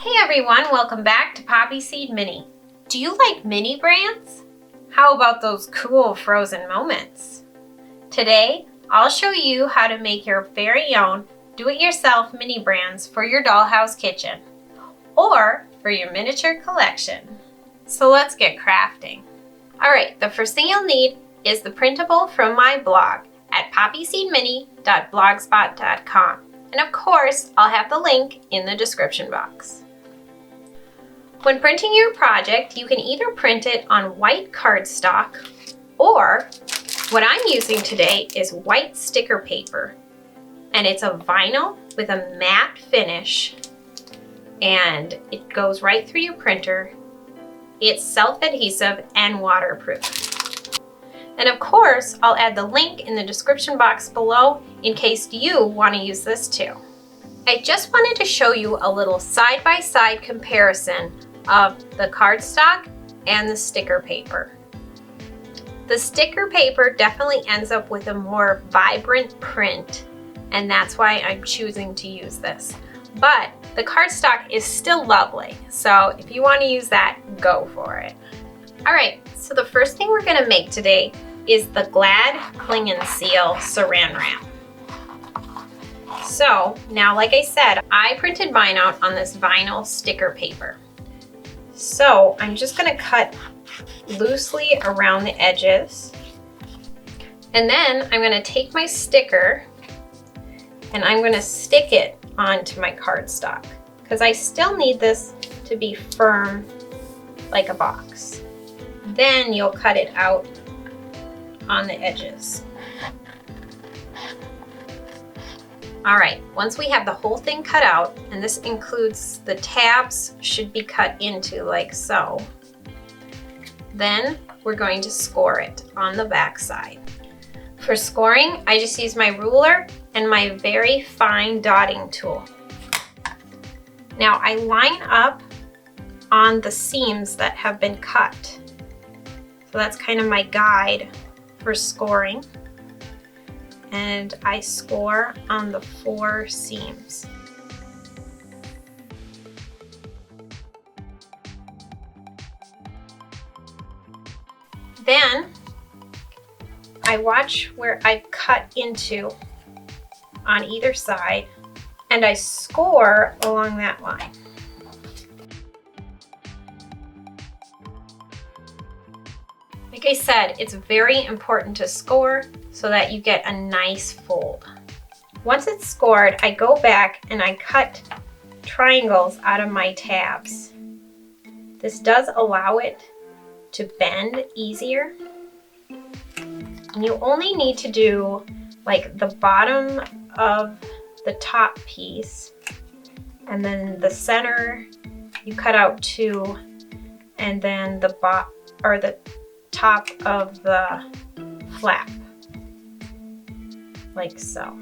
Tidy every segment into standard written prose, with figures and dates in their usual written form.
Hey everyone, welcome back to Poppy Seed Mini. Do you like mini brands? How about those cool frozen moments? Today, I'll show you how to make your very own do-it-yourself mini brands for your dollhouse kitchen or for your miniature collection. So let's get crafting. Alright, the first thing you'll need is the printable from my blog at poppyseedmini.blogspot.com. And of course, I'll have the link in the description box. When printing your project, you can either print it on white cardstock or what I'm using today is white sticker paper. And it's a vinyl with a matte finish and it goes right through your printer. It's self-adhesive and waterproof. And of course, I'll add the link in the description box below in case you want to use this too. I just wanted to show you a little side-by-side comparison of the cardstock and the sticker paper. The sticker paper definitely ends up with a more vibrant print, and that's why I'm choosing to use this. But the cardstock is still lovely, so if you want to use that, go for it. Alright, so the first thing we're going to make today is the Glad Cling and Seal Saran Wrap. So now, like I said, I printed mine out on this vinyl sticker paper. So I'm just going to cut loosely around the edges. And then I'm going to take my sticker and I'm going to stick it onto my cardstock because I still need this to be firm like a box. Then you'll cut it out on the edges. All right, once we have the whole thing cut out, and this includes the tabs should be cut into like so, then we're going to score it on the back side. For scoring, I just use my ruler and my very fine dotting tool. Now I line up on the seams that have been cut. So that's kind of my guide for scoring. And I score on the 4 seams. Then I watch where I've cut into on either side and I score along that line. Like I said, it's very important to score so that you get a nice fold. Once it's scored, I go back and I cut triangles out of my tabs. This does allow it to bend easier. And you only need to do like the bottom of the top piece, and then the center you cut out 2, and then the top of the flap, like so.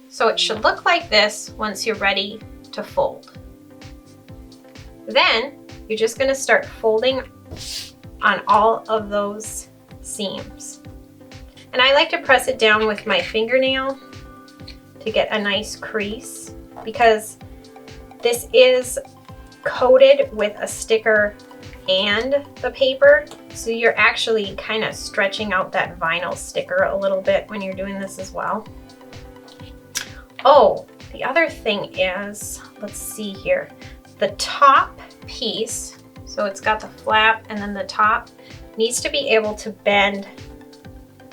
So it should look like this once you're ready to fold. Then you're just going to start folding on all of those seams. And I like to press it down with my fingernail to get a nice crease because this is coated with a sticker and the paper, so you're actually kind of stretching out that vinyl sticker a little bit when you're doing this as well. Oh, the other thing is, let's see here, the top piece, so it's got the flap and then the top, needs to be able to bend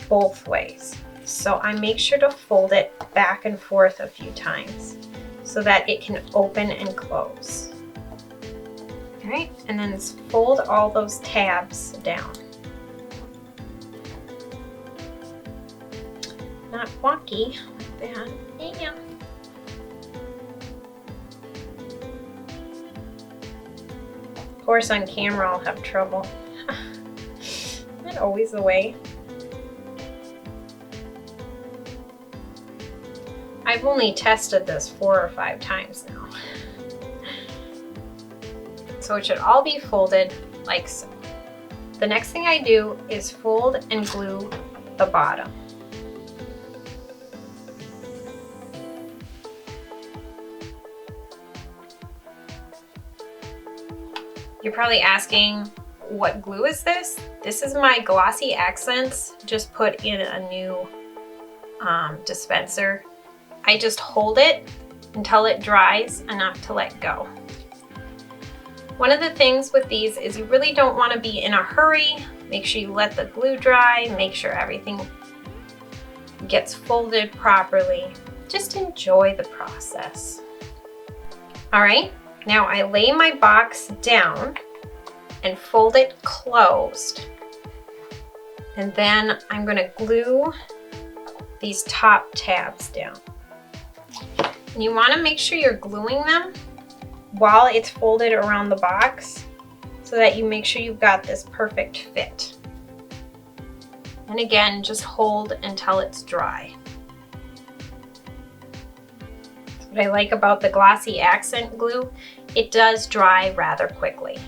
both ways. So I make sure to fold it back and forth a few times so that it can open and close. All right, and then fold all those tabs down. Not wonky like that. Yeah. Of course, on camera I'll have trouble. Not always the way. I've only tested this 4 or 5 times now. So it should all be folded like so. The next thing I do is fold and glue the bottom. You're probably asking, what glue is this? This is my Glossy Accents, just put in a new dispenser. I just hold it until it dries enough to let go. One of the things with these is you really don't want to be in a hurry. Make sure you let the glue dry, make sure everything gets folded properly. Just enjoy the process. All right, now I lay my box down and fold it closed. And then I'm gonna glue these top tabs down. And you wanna make sure you're gluing them while it's folded around the box so that you make sure you've got this perfect fit. And again, just hold until it's dry. What I like about the Glossy Accent glue, it does dry rather quickly.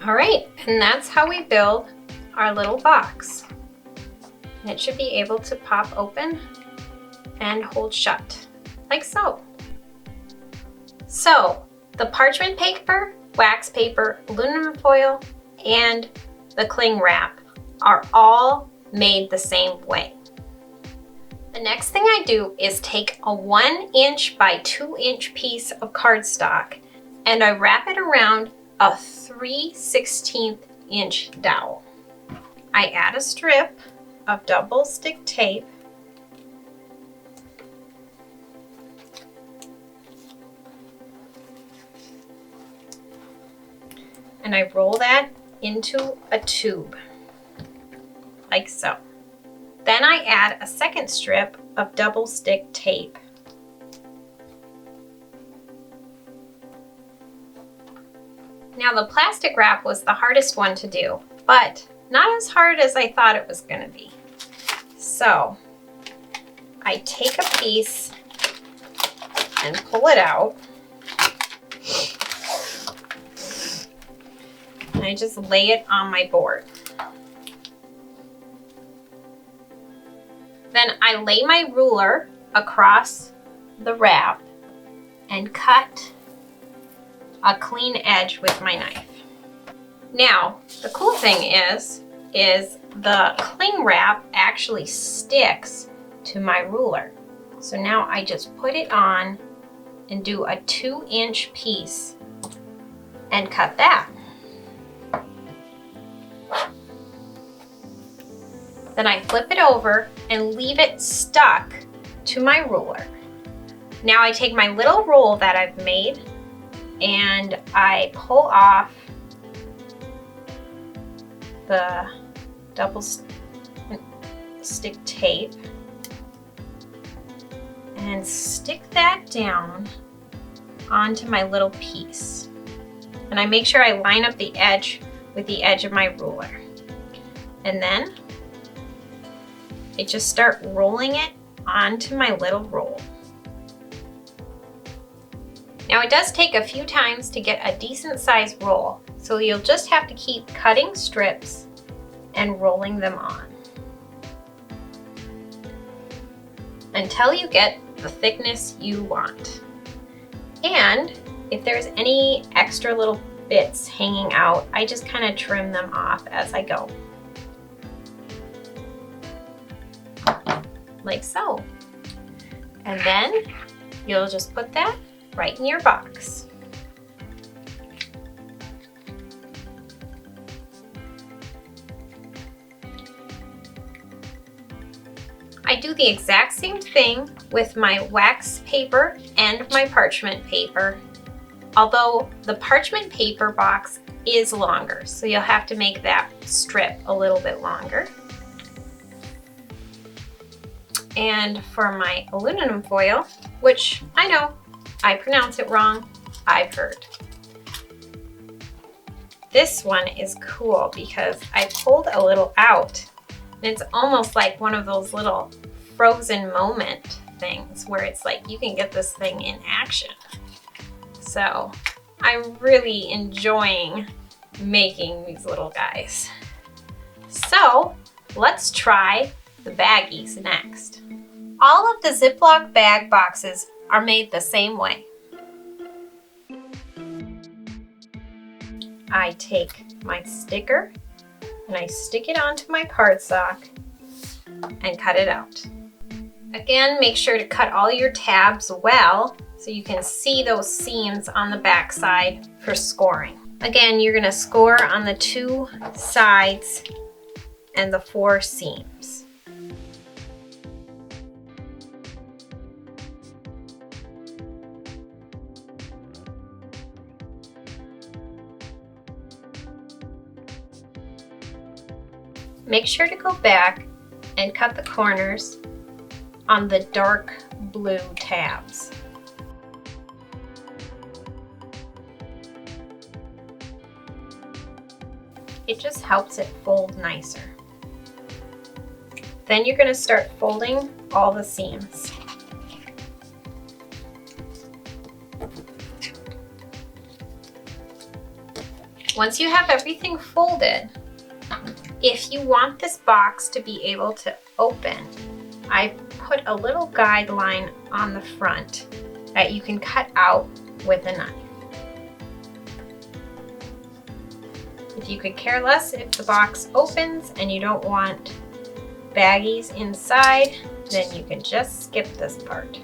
All right, and that's how we build our little box. And it should be able to pop open and hold shut, like so. So, the parchment paper, wax paper, aluminum foil, and the cling wrap are all made the same way. The next thing I do is take a 1 inch by 2 inch piece of cardstock and I wrap it around a 3/16 inch dowel. I add a strip of double stick tape and I roll that into a tube, like so. Then I add a second strip of double stick tape. Now the plastic wrap was the hardest one to do, but not as hard as I thought it was gonna be. So I take a piece and pull it out. And I just lay it on my board. Then I lay my ruler across the wrap and cut a clean edge with my knife. Now, the cool thing is the cling wrap actually sticks to my ruler. So now I just put it on and do a 2 inch piece and cut that. Then I flip it over and leave it stuck to my ruler. Now I take my little roll that I've made and I pull off the double stick tape and stick that down onto my little piece. And I make sure I line up the edge with the edge of my ruler. And then I just start rolling it onto my little roll. Now it does take a few times to get a decent sized roll, so you'll just have to keep cutting strips and rolling them on until you get the thickness you want. And if there's any extra little bits hanging out, I just kind of trim them off as I go. Like so. And then you'll just put that right in your box. I do the exact same thing with my wax paper and my parchment paper, although the parchment paper box is longer, so you'll have to make that strip a little bit longer. And for my aluminum foil, which I know I pronounce it wrong, I've heard. This one is cool because I pulled a little out and it's almost like one of those little frozen moment things where it's like you can get this thing in action. So I'm really enjoying making these little guys. So let's try the baggies next. All of the Ziploc bag boxes are made the same way. I take my sticker and I stick it onto my cardstock and cut it out. Again, make sure to cut all your tabs well so you can see those seams on the back side for scoring. Again, you're going to score on the 2 sides and the 4 seams. Make sure to go back and cut the corners on the dark blue tabs. It just helps it fold nicer. Then you're going to start folding all the seams. Once you have everything folded, if you want this box to be able to open, I put a little guideline on the front that you can cut out with a knife. If you could care less if the box opens and you don't want baggies inside, then you can just skip this part.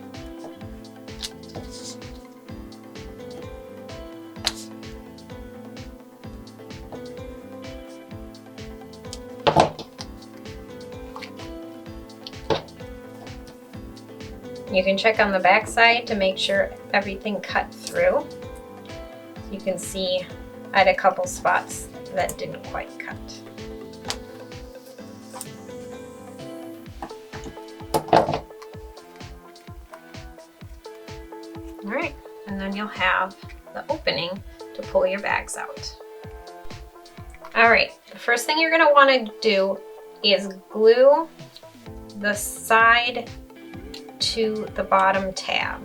You can check on the back side to make sure everything cut through. You can see I had a couple spots that didn't quite cut. All right, and then you'll have the opening to pull your bags out. All right, the first thing you're gonna wanna do is glue the side to the bottom tab.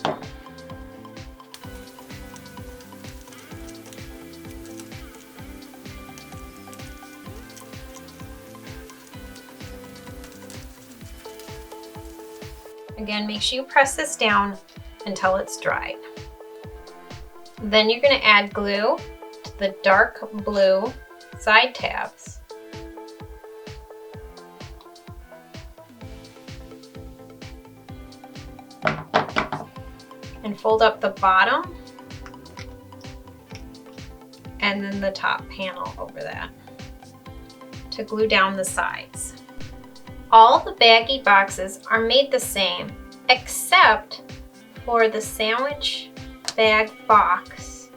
Again, make sure you press this down until it's dry. Then you're going to add glue to the dark blue side tabs. And fold up the bottom and then the top panel over that to glue down the sides. All the baggie boxes are made the same except for the sandwich bag box.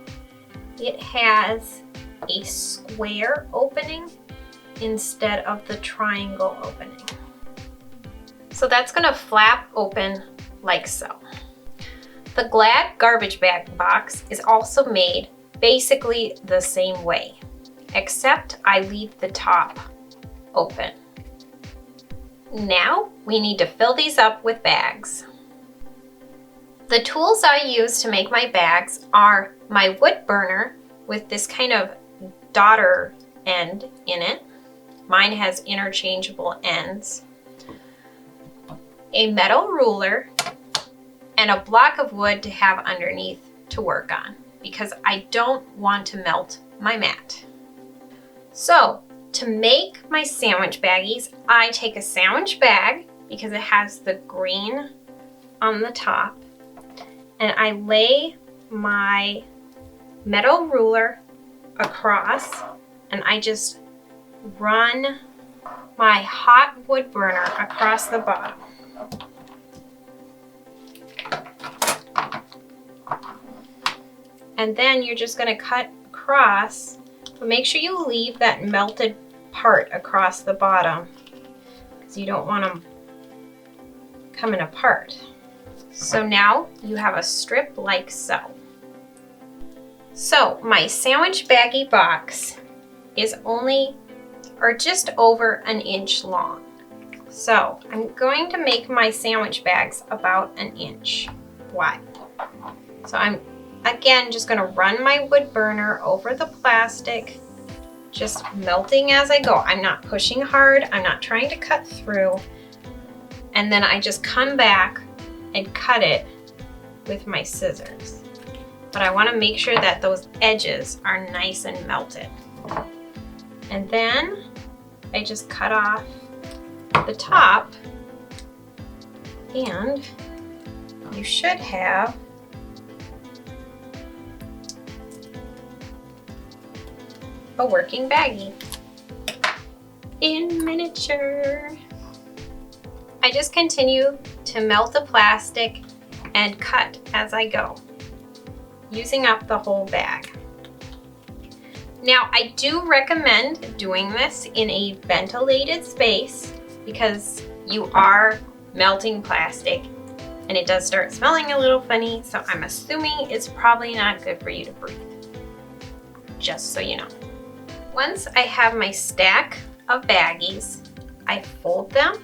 It has a square opening instead of the triangle opening. So that's going to flap open like so. The Glad garbage bag box is also made basically the same way, except I leave the top open. Now we need to fill these up with bags. The tools I use to make my bags are my wood burner with this kind of daughter end in it. Mine has interchangeable ends. A metal ruler and a block of wood to have underneath to work on because I don't want to melt my mat. So to make my sandwich baggies, I take a sandwich bag because it has the green on the top, and I lay my metal ruler across and I just run my hot wood burner across the bottom. And then you're just going to cut across, but make sure you leave that melted part across the bottom because you don't want them coming apart. So now you have a strip like so. So my sandwich baggie box is only or just over an inch long. So I'm going to make my sandwich bags about an inch wide. So I'm again just going to run my wood burner over the plastic, just melting as I go. I'm not pushing hard, I'm not trying to cut through, and then I just come back and cut it with my scissors. but I want to make sure that those edges are nice and melted. And then I just cut off the top, and you should have a working baggie in miniature. I just continue to melt the plastic and cut as I go, using up the whole bag. Now, I do recommend doing this in a ventilated space because you are melting plastic and it does start smelling a little funny, so I'm assuming it's probably not good for you to breathe, just so you know. Once I have my stack of baggies, I fold them.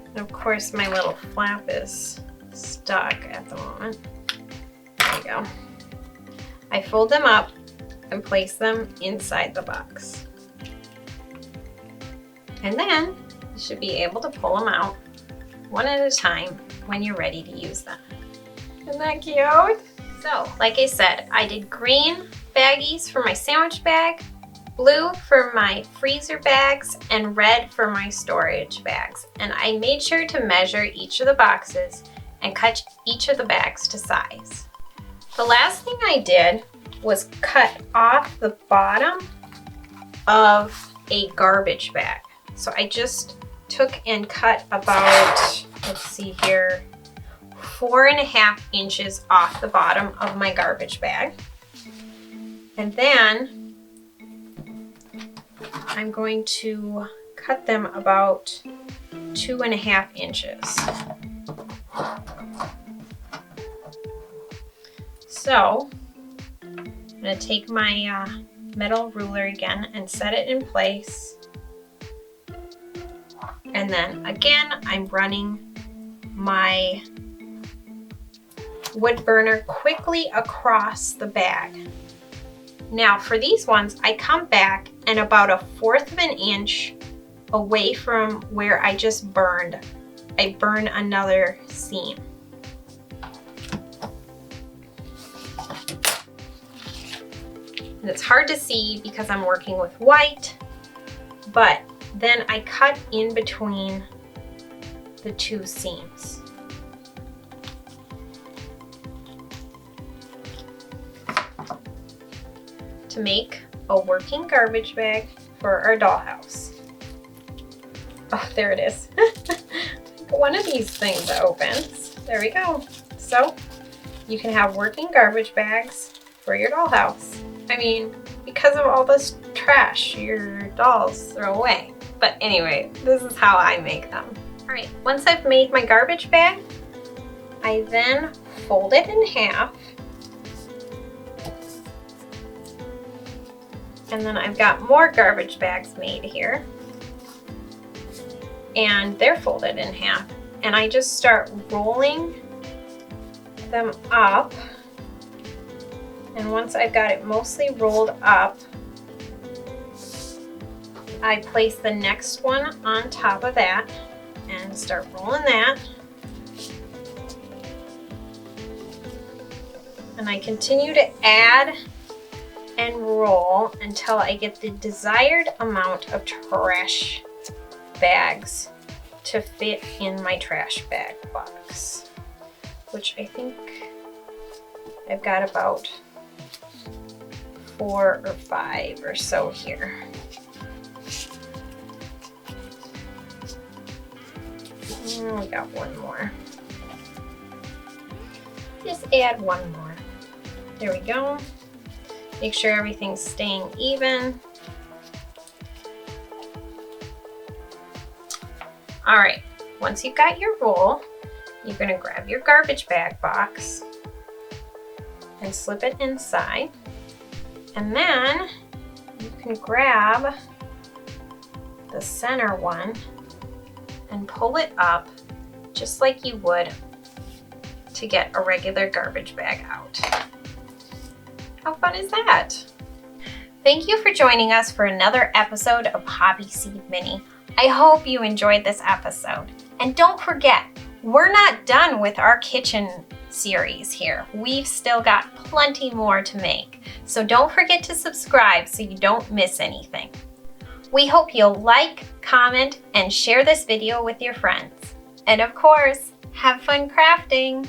And of course, my little flap is stuck at the moment. There you go. I fold them up and place them inside the box. And then you should be able to pull them out one at a time when you're ready to use them. Isn't that cute? So, like I said, I did green baggies for my sandwich bag, blue for my freezer bags, and red for my storage bags. And I made sure to measure each of the boxes and cut each of the bags to size. The last thing I did was cut off the bottom of a garbage bag. So I just took and cut about, let's see here, 4.5 inches off the bottom of my garbage bag. And then I'm going to cut them about 2.5 inches. So I'm going to take my metal ruler again and set it in place. And then again, I'm running my wood burner quickly across the bag. Now for these ones, I come back and about 1/4 of an inch away from where I just burned, I burn another seam. And it's hard to see because I'm working with white, but then I cut in between the two seams. To make a working garbage bag for our dollhouse. Oh, there it is. One of these things opens. There we go. So you can have working garbage bags for your dollhouse. I mean, because of all this trash your dolls throw away. But anyway, this is how I make them. All right, once I've made my garbage bag, I then fold it in half. And then I've got more garbage bags made here. And they're folded in half. And I just start rolling them up. And once I've got it mostly rolled up, I place the next one on top of that and start rolling that. And I continue to add and roll until I get the desired amount of trash bags to fit in my trash bag box, which I think I've got about 4 or 5 or so here. And we got one more. Just add one more. There we go. Make sure everything's staying even. All right, once you've got your roll, you're gonna grab your garbage bag box and slip it inside. And then you can grab the center one and pull it up just like you would to get a regular garbage bag out. How fun is that? Thank you for joining us for another episode of Hobby Seed Mini. I hope you enjoyed this episode. And don't forget, We're not done with our kitchen series here. We've still got plenty more to make. So don't forget to subscribe so you don't miss anything. We hope you'll like, comment, and share this video with your friends. And of course, have fun crafting!